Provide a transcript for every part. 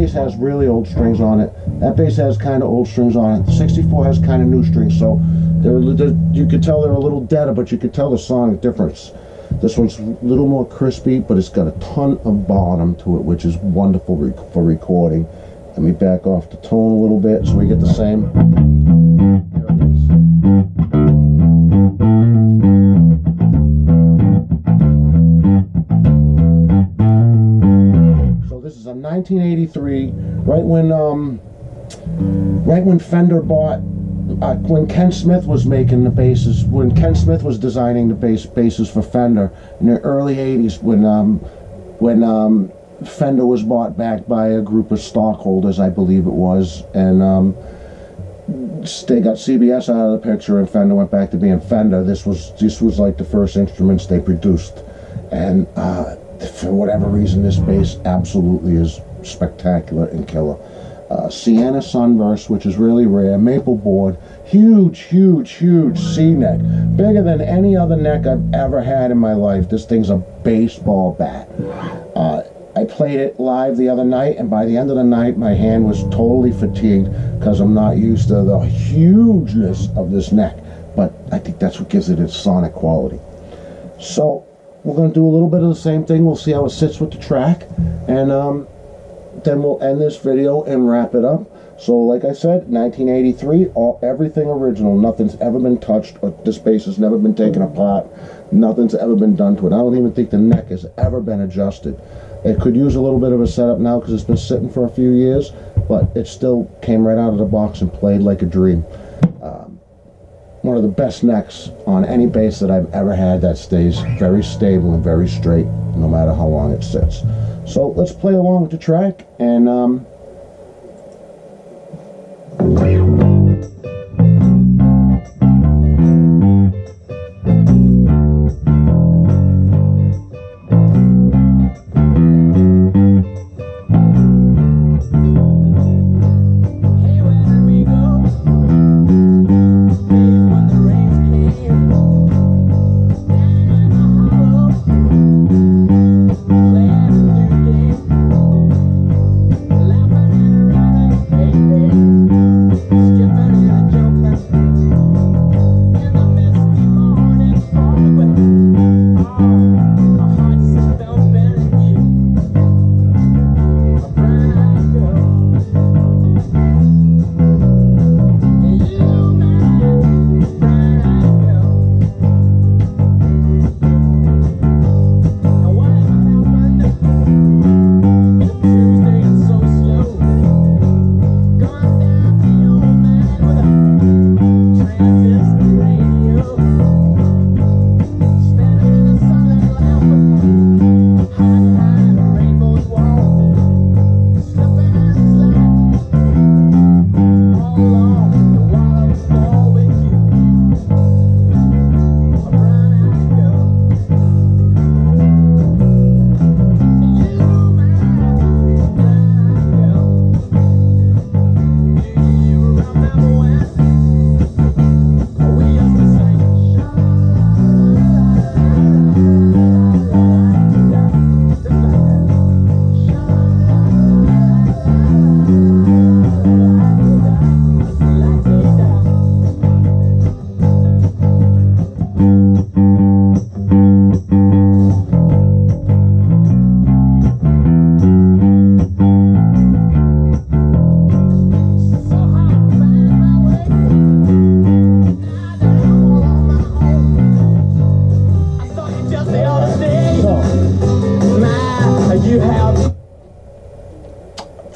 bass has really old strings on it. That bass has kind of old strings on it. The 64 has kind of new strings, so you could tell they're a little deader, but you could tell the sonic difference. This one's a little more crispy, but it's got a ton of bottom to it, which is wonderful for recording. Let me back off the tone a little bit so we get the same. There it is. So this is a 1983, right when Fender bought, when Ken Smith was making the basses, when Ken Smith was designing the basses for Fender in the early 80s, when Fender was bought back by a group of stockholders, I believe it was, and they got CBS out of the picture, and Fender went back to being Fender. This was like the first instruments they produced, and for whatever reason, this bass absolutely is spectacular and killer. Sienna Sunburst, which is really rare, maple board, huge C-neck, bigger than any other neck I've ever had in my life. This thing's a baseball bat. I played it live the other night, and by the end of the night, my hand was totally fatigued because I'm not used to the hugeness of this neck, but I think that's what gives it its sonic quality. So we're going to do a little bit of the same thing. We'll see how it sits with the track, and then we'll end this video and wrap it up. So like I said, 1983, everything original. Nothing's ever been touched, or this bass has never been taken apart. Nothing's ever been done to it. I don't even think the neck has ever been adjusted. It could use a little bit of a setup now because it's been sitting for a few years, but it still came right out of the box and played like a dream. One of the best necks on any bass that I've ever had that stays very stable and very straight no matter how long it sits. So let's play along with the track, and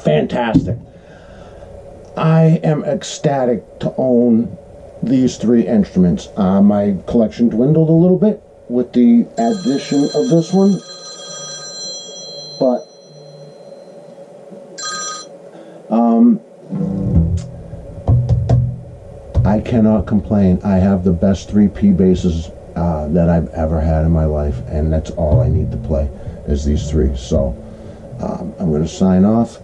fantastic. I am ecstatic to own these three instruments. My collection dwindled a little bit with the addition of this one, but I cannot complain. I have the best 3P basses that I've ever had in my life, and that's all I need to play is these three. So I'm going to sign off.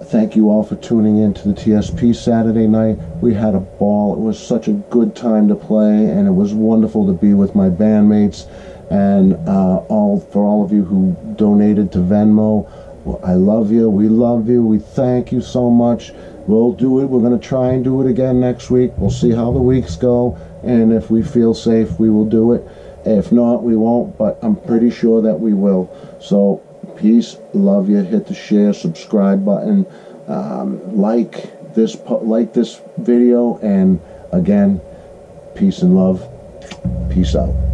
Thank you all for tuning in to the TSP Saturday night. We had a ball. It was such a good time to play, and it was wonderful to be with my bandmates. And for all of you who donated to Venmo, I love you. We love you. We thank you so much. We'll do it. We're going to try and do it again next week. We'll see how the weeks go. And if we feel safe, we will do it. If not, we won't. But I'm pretty sure that we will. So, peace. Love you. Hit the share, subscribe button. Like this video. And again, peace and love. Peace out.